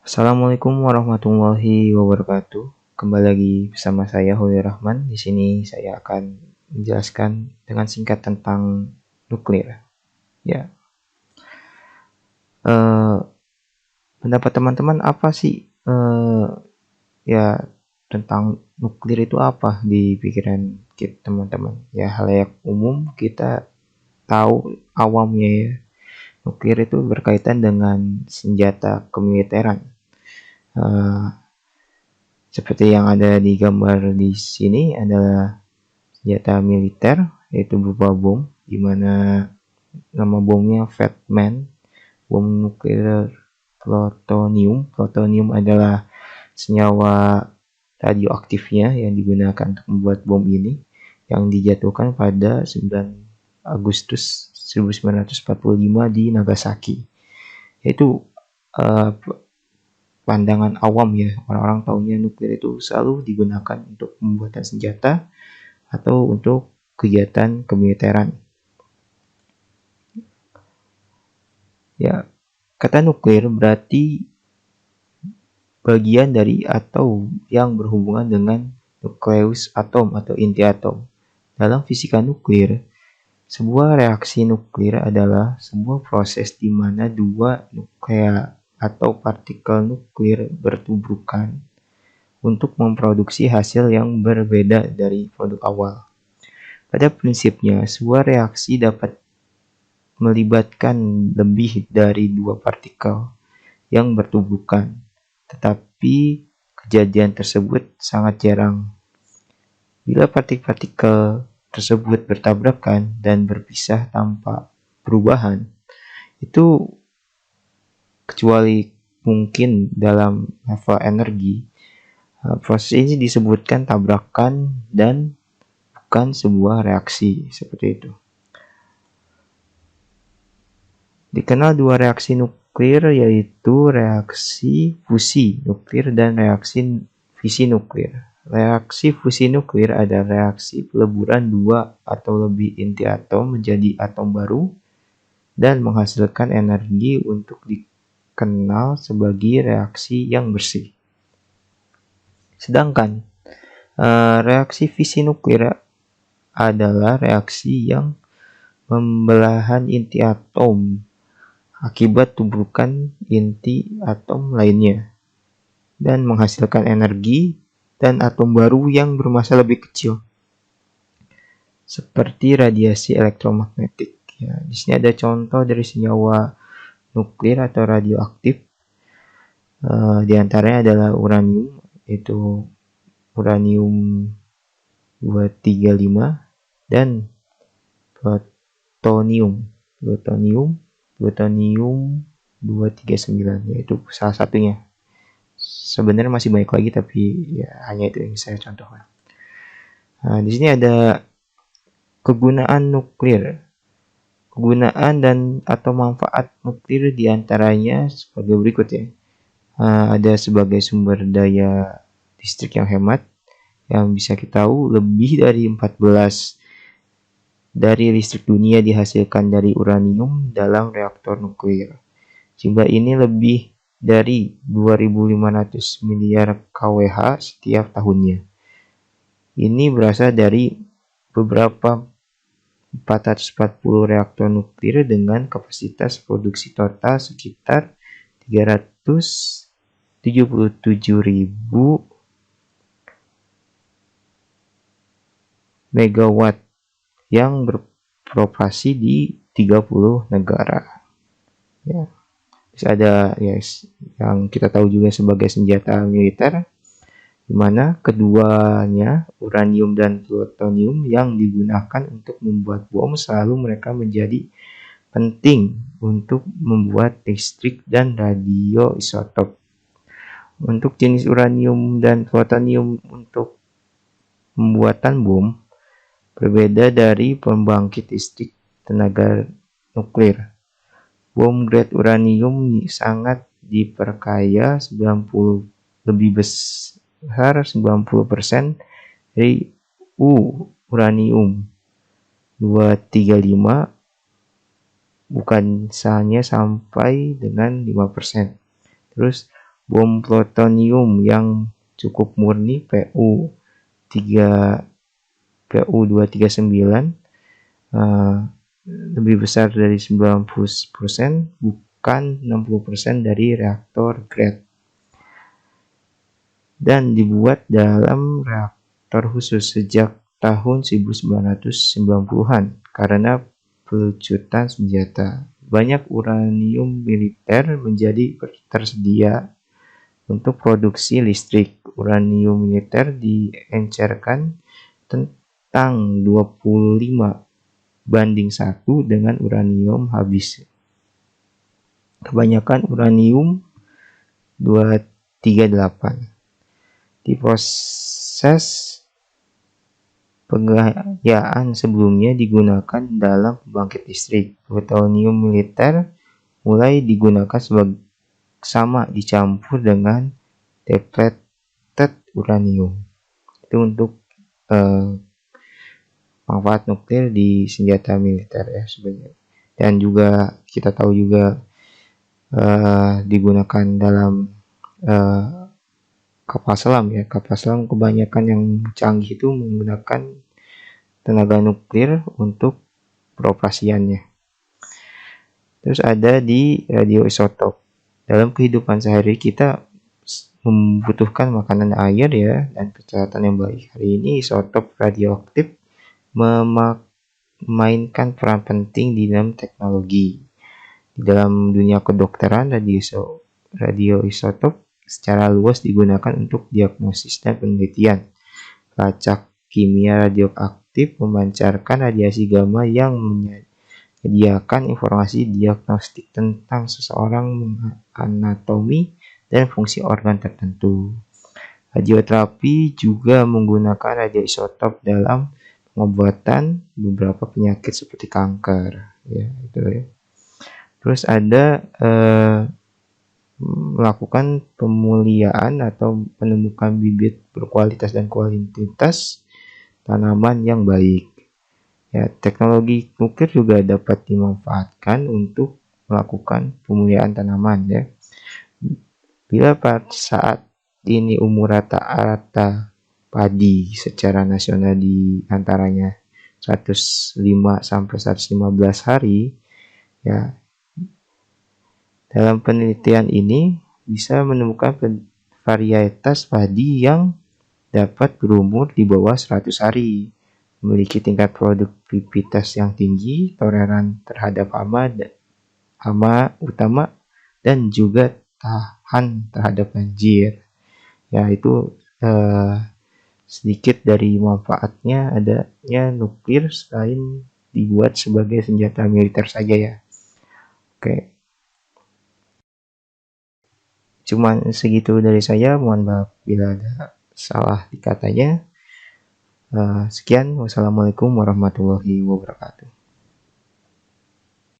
Assalamualaikum warahmatullahi wabarakatuh. Kembali lagi bersama saya Holi Rahman. Di sini saya akan menjelaskan dengan singkat tentang nuklir. Ya, eh, pendapat teman-teman apa sih? Ya tentang nuklir itu apa di pikiran kita teman-teman? Ya halayak umum kita tahu awamnya ya. Nuklir itu berkaitan dengan senjata kemiliteran. Eh, Seperti yang ada di gambar di sini adalah senjata militer, yaitu berupa bom, di mana nama bomnya Fat Man, bom nuklir plutonium. Plutonium adalah senyawa radioaktifnya yang digunakan untuk membuat bom ini, yang dijatuhkan pada 9 Agustus 1945 di Nagasaki. Yaitu uh, pandangan awam ya, orang-orang tahunya nuklir itu selalu digunakan untuk pembuatan senjata atau untuk kegiatan kemiliteran. Ya, kata nuklir berarti bagian dari atau yang berhubungan dengan nukleus atom atau inti atom. Dalam fisika nuklir, sebuah reaksi nuklir adalah sebuah proses di mana dua nuklea atau partikel nuklir bertuburkan untuk memproduksi hasil yang berbeda dari produk awal. Pada prinsipnya, sebuah reaksi dapat melibatkan lebih dari dua partikel yang bertuburkan, tetapi kejadian tersebut sangat jarang. Bila partikel-partikel tersebut bertabrakan dan berpisah tanpa perubahan, itu kecuali mungkin dalam level energi, proses ini disebutkan tabrakan dan bukan sebuah reaksi seperti itu. Dikenal dua reaksi nuklir, yaitu reaksi fusi nuklir dan reaksi fisi nuklir. Reaksi fusi nuklir adalah reaksi peleburan dua atau lebih inti atom menjadi atom baru dan menghasilkan energi untuk dikenal sebagai reaksi yang bersih. Sedangkan reaksi fisi nuklir adalah reaksi yang pembelahan inti atom akibat tuburan inti atom lainnya dan menghasilkan energi dan atom baru yang bermassa lebih kecil seperti radiasi elektromagnetik. Ya, di sini ada contoh dari senyawa nuklir atau radioaktif. Di antaranya adalah uranium, yaitu uranium 235 dan plutonium 239, yaitu salah satunya. Sebenarnya masih banyak lagi tapi ya hanya itu yang saya contohkan. Nah, di sini ada kegunaan nuklir. Kegunaan dan atau manfaat nuklir diantaranya sebagai berikut ya. Ada sebagai sumber daya listrik yang hemat, yang bisa kita tahu lebih dari 14 dari listrik dunia dihasilkan dari uranium dalam reaktor nuklir. Jumlah ini lebih dari 2.500 miliar kWh setiap tahunnya. Ini berasal dari beberapa 440 reaktor nuklir dengan kapasitas produksi total sekitar 377.000 megawatt yang beroperasi di 30 negara. Ya. Terus ada yang kita tahu juga sebagai senjata militer, di mana keduanya, uranium dan plutonium, yang digunakan untuk membuat bom selalu mereka menjadi penting untuk membuat listrik dan radioisotop. Untuk jenis uranium dan plutonium untuk pembuatan bom berbeda dari pembangkit listrik tenaga nuklir. Bom grade uranium sangat diperkaya 90 lebih besar 90% dari uranium 235, bukan hanya sampai dengan 5%. Terus bom plutonium yang cukup murni PU239 lebih besar dari 90%, bukan 60% dari reaktor grade, dan dibuat dalam reaktor khusus sejak tahun 1990-an karena pelucutan senjata. Banyak uranium militer menjadi tersedia untuk produksi listrik. Uranium militer diencerkan tentang 25:1 dengan uranium habis. Kebanyakan uranium 238 diproses. Pengayaan sebelumnya digunakan dalam pembangkit listrik. Plutonium militer mulai digunakan sama dicampur dengan depleted uranium. Itu untuk manfaat nuklir di senjata militer ya sebenarnya. Dan juga kita tahu juga digunakan dalam kapal selam ya. Kapal selam kebanyakan yang canggih itu menggunakan tenaga nuklir untuk peroperasiannya. Terus ada di radioisotop. Dalam kehidupan sehari kita membutuhkan makanan, air ya, dan kesehatan yang baik. Hari ini isotop radioaktif memainkan peran penting di dalam teknologi. Di dalam dunia kedokteran, radioisotop secara luas digunakan untuk diagnosis dan penelitian. Pelacak kimia radioaktif memancarkan radiasi gamma yang menyediakan informasi diagnostik tentang seseorang, anatomi, dan fungsi organ tertentu. Radioterapi juga menggunakan radioisotop dalam pengobatan beberapa penyakit seperti kanker. Ya, itu ya. Terus ada melakukan pemuliaan atau penemukan bibit berkualitas dan kualitas tanaman yang baik. Ya, teknologi nuklir juga dapat dimanfaatkan untuk melakukan pemuliaan tanaman ya. Bila pada saat ini umur rata-rata padi secara nasional di antaranya 105 sampai 115 hari ya. Dalam penelitian ini bisa menemukan varietas padi yang dapat berumur di bawah 100 hari, memiliki tingkat produktivitas yang tinggi, toleran terhadap hama utama, dan juga tahan terhadap banjir. Ya, itu sedikit dari manfaatnya adanya nuklir selain dibuat sebagai senjata militer saja ya. Oke. Cuman segitu dari saya, mohon maaf bila ada salah di katanya. Sekian, wassalamualaikum warahmatullahi wabarakatuh.